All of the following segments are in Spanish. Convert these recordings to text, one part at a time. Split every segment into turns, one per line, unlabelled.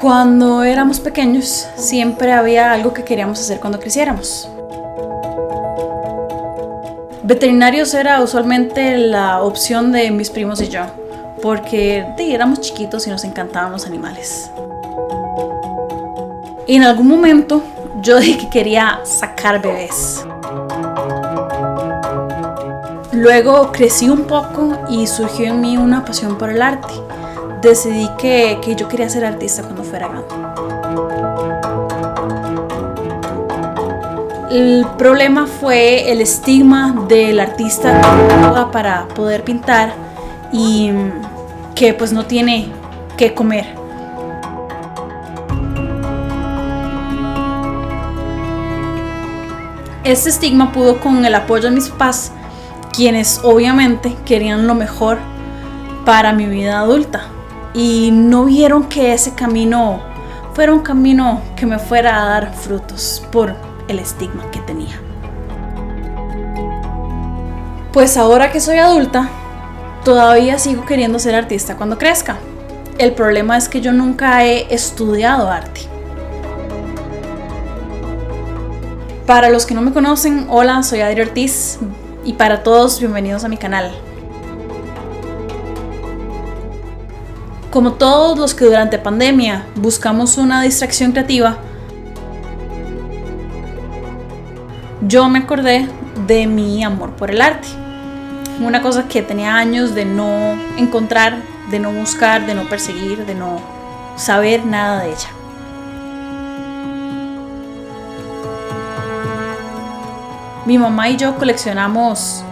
Cuando éramos pequeños, siempre había algo que queríamos hacer cuando creciéramos. Veterinarios era usualmente la opción de mis primos y yo, porque éramos chiquitos y nos encantaban los animales. Y en algún momento yo dije que quería sacar bebés. Luego crecí un poco y surgió en mí una pasión por el arte. Decidí que yo quería ser artista cuando fuera grande. El problema fue el estigma del artista para poder pintar y que pues no tiene que comer. Este estigma pudo con el apoyo de mis papás, quienes obviamente querían lo mejor para mi vida adulta y no vieron que ese camino fuera un camino que me fuera a dar frutos por el estigma que tenía. Pues ahora que soy adulta, todavía sigo queriendo ser artista cuando crezca. El problema es que yo nunca he estudiado arte. Para los que no me conocen, hola, soy Adri Ortiz y para todos, bienvenidos a mi canal. Como todos los que durante pandemia buscamos una distracción creativa, yo me acordé de mi amor por el arte. Una cosa que tenía años de no encontrar, de no buscar, de no perseguir, de no saber nada de ella. Mi mamá y yo coleccionamos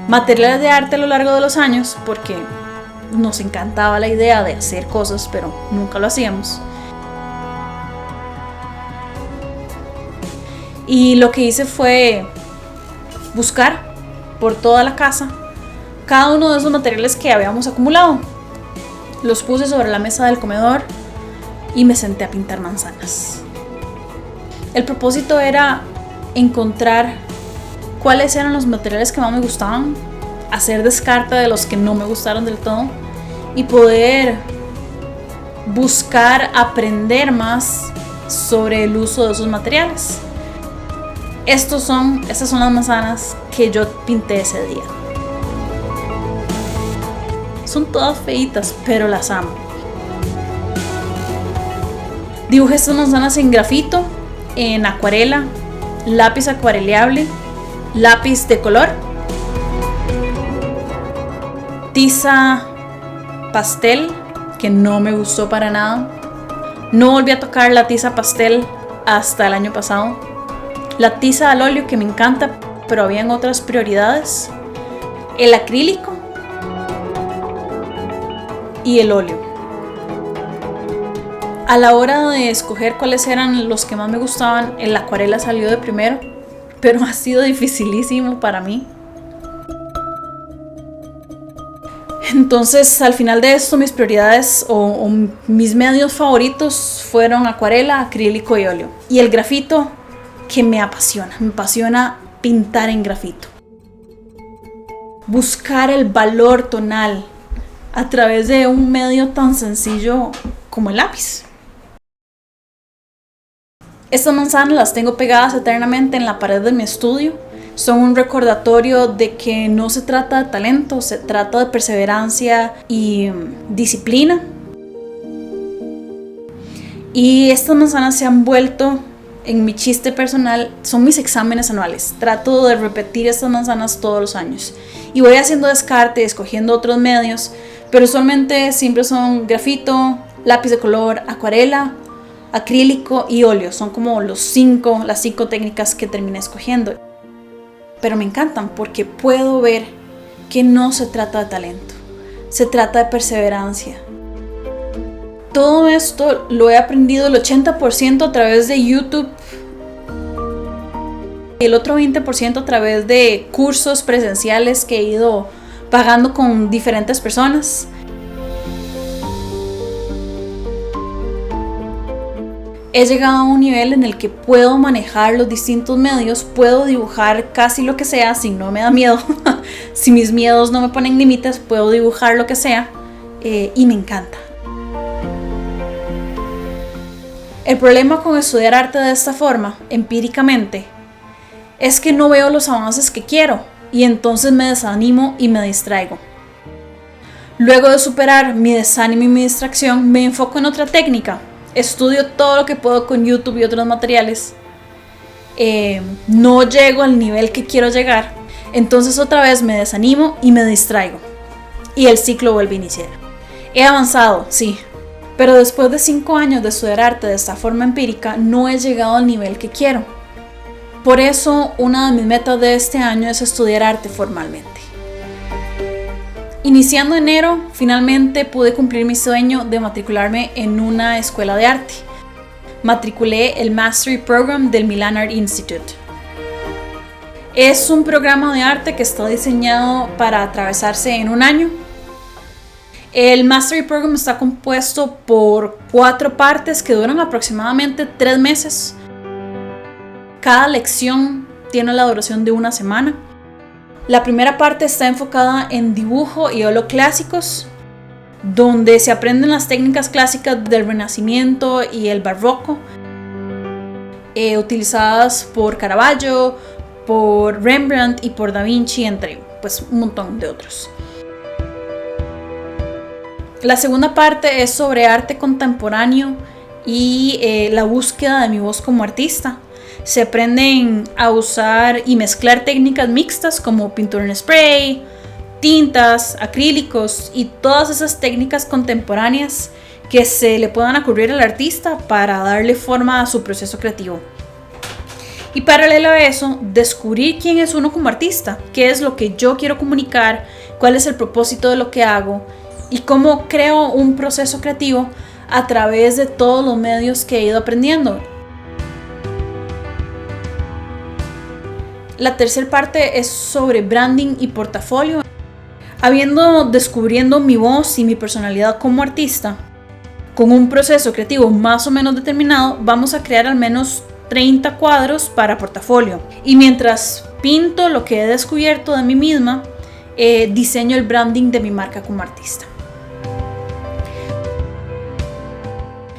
materiales de arte a lo largo de los años porque nos encantaba la idea de hacer cosas, pero nunca lo hacíamos. Y lo que hice fue buscar por toda la casa cada uno de esos materiales que habíamos acumulado. Los puse sobre la mesa del comedor y me senté a pintar manzanas. El propósito era encontrar cuáles eran los materiales que más me gustaban, hacer descarte de los que no me gustaron del todo y poder buscar aprender más sobre el uso de esos materiales. Estas son las manzanas que yo pinté ese día. Son todas feitas, pero las amo. Dibujé estas manzanas en grafito, en acuarela, lápiz acuareleable, lápiz de color, tiza pastel, que no me gustó para nada. No volví a tocar la tiza pastel hasta el año pasado. La tiza al óleo, que me encanta, pero habían otras prioridades. El acrílico y el óleo. A la hora de escoger cuáles eran los que más me gustaban, el acuarela salió de primero, pero ha sido dificilísimo para mí. Entonces, al final de esto, mis prioridades o mis medios favoritos fueron acuarela, acrílico y óleo. Y el grafito, que me apasiona pintar en grafito. Buscar el valor tonal a través de un medio tan sencillo como el lápiz. Estas manzanas las tengo pegadas eternamente en la pared de mi estudio. Son un recordatorio de que no se trata de talento, se trata de perseverancia y disciplina. Y estas manzanas se han vuelto en mi chiste personal, son mis exámenes anuales. Trato de repetir estas manzanas todos los años. Y voy haciendo descarte, escogiendo otros medios, pero usualmente siempre son grafito, lápiz de color, acuarela, acrílico y óleo. Son como las 5 técnicas que terminé escogiendo. Pero me encantan porque puedo ver que no se trata de talento, se trata de perseverancia. Todo esto lo he aprendido el 80% a través de YouTube y el otro 20% a través de cursos presenciales que he ido pagando con diferentes personas. He llegado a un nivel en el que puedo manejar los distintos medios, puedo dibujar casi lo que sea si no me da miedo. Si mis miedos no me ponen límites, puedo dibujar lo que sea y me encanta. El problema con estudiar arte de esta forma, empíricamente, es que no veo los avances que quiero y entonces me desanimo y me distraigo. Luego de superar mi desánimo y mi distracción, me enfoco en otra técnica. Estudio todo lo que puedo con YouTube y otros materiales. No llego al nivel que quiero llegar. Entonces otra vez me desanimo y me distraigo. Y el ciclo vuelve a iniciar. He avanzado, sí. Pero después de 5 años de estudiar arte de esta forma empírica, no he llegado al nivel que quiero. Por eso, una de mis metas de este año es estudiar arte formalmente. Iniciando enero, finalmente pude cumplir mi sueño de matricularme en una escuela de arte. Matriculé el Mastery Program del Milan Art Institute. Es un programa de arte que está diseñado para atravesarse en un año. El Mastery Program está compuesto por 4 partes que duran aproximadamente 3 meses. Cada lección tiene la duración de 1 semana. La primera parte está enfocada en dibujo y óleo clásicos, donde se aprenden las técnicas clásicas del Renacimiento y el Barroco, utilizadas por Caravaggio, por Rembrandt y por Da Vinci, entre un montón de otros. La segunda parte es sobre arte contemporáneo y la búsqueda de mi voz como artista. Se aprenden a usar y mezclar técnicas mixtas como pintura en spray, tintas, acrílicos y todas esas técnicas contemporáneas que se le puedan ocurrir al artista para darle forma a su proceso creativo. Y paralelo a eso, descubrir quién es uno como artista, qué es lo que yo quiero comunicar, cuál es el propósito de lo que hago y cómo creo un proceso creativo a través de todos los medios que he ido aprendiendo. La tercera parte es sobre branding y portafolio. Descubriendo mi voz y mi personalidad como artista, con un proceso creativo más o menos determinado, vamos a crear al menos 30 cuadros para portafolio. Y mientras pinto lo que he descubierto de mí misma, diseño el branding de mi marca como artista.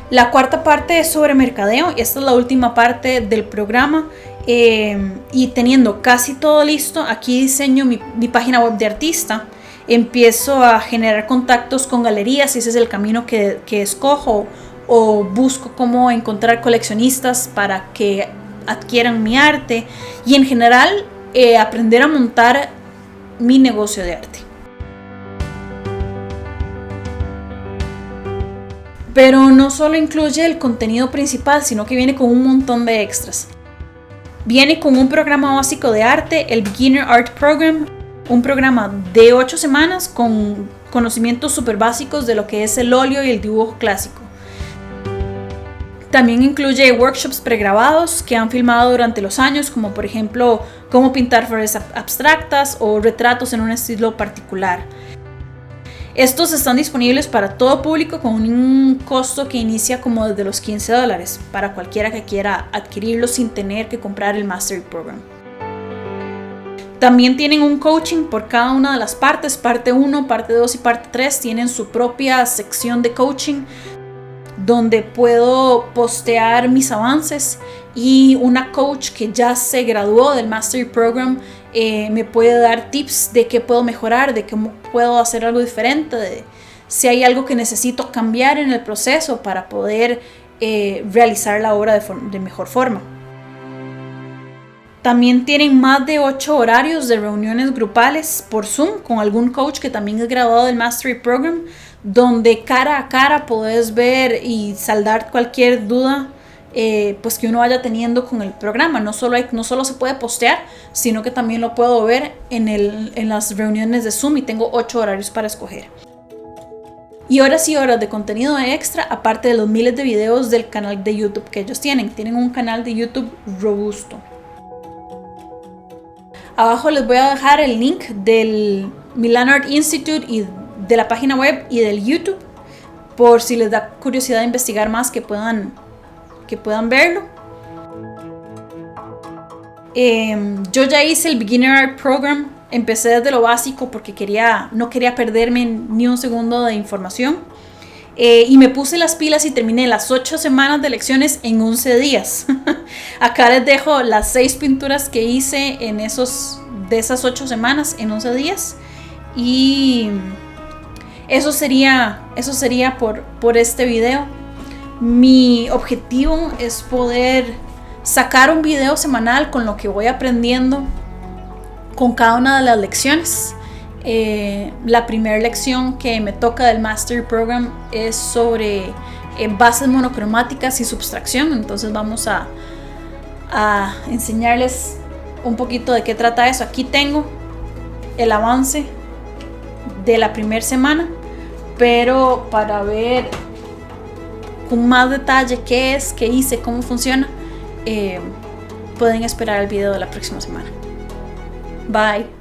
La cuarta parte es sobre mercadeo y esta es la última parte del programa. Y teniendo casi todo listo, aquí diseño mi página web de artista. Empiezo a generar contactos con galerías, si ese es el camino que escojo, o busco cómo encontrar coleccionistas para que adquieran mi arte y en general aprender a montar mi negocio de arte. Pero no solo incluye el contenido principal, sino que viene con un montón de extras. Viene con un programa básico de arte, el Beginner Art Program, un programa de 8 semanas con conocimientos súper básicos de lo que es el óleo y el dibujo clásico. También incluye workshops pregrabados que han filmado durante los años, como por ejemplo cómo pintar flores abstractas o retratos en un estilo particular. Estos están disponibles para todo público con un costo que inicia como desde los $15 para cualquiera que quiera adquirirlo sin tener que comprar el Mastery Program. También tienen un coaching por cada una de las partes, parte 1, parte 2 y parte 3 tienen su propia sección de coaching donde puedo postear mis avances y una coach que ya se graduó del Mastery Program me puede dar tips de qué puedo mejorar, de cómo puedo hacer algo diferente, de si hay algo que necesito cambiar en el proceso para poder realizar la obra de mejor forma. También tienen más de 8 horarios de reuniones grupales por Zoom con algún coach que también es graduado del Mastery Program, donde cara a cara puedes ver y saldar cualquier duda pues que uno vaya teniendo con el programa. No solo se puede postear, sino que también lo puedo ver en las reuniones de Zoom y tengo 8 horarios para escoger. Y horas y horas de contenido extra, aparte de los miles de videos del canal de YouTube que ellos tienen. Tienen un canal de YouTube robusto. Abajo les voy a dejar el link del Milan Art Institute y de la página web y del YouTube, por si les da curiosidad de investigar más, que puedan verlo. Yo ya hice el Beginner Art Program, empecé desde lo básico porque no quería perderme ni un segundo de información. Y me puse las pilas y terminé las 8 semanas de lecciones en 11 días. Acá les dejo las 6 pinturas que hice de esas 8 semanas en 11 días. Y eso sería por este video. Mi objetivo es poder sacar un video semanal con lo que voy aprendiendo con cada una de las lecciones. La primera lección que me toca del Mastery Program es sobre bases monocromáticas y subtracción. Entonces vamos a enseñarles un poquito de qué trata eso. Aquí tengo el avance de la primera semana, pero para ver con más detalle qué es, qué hice, cómo funciona, pueden esperar el video de la próxima semana. Bye.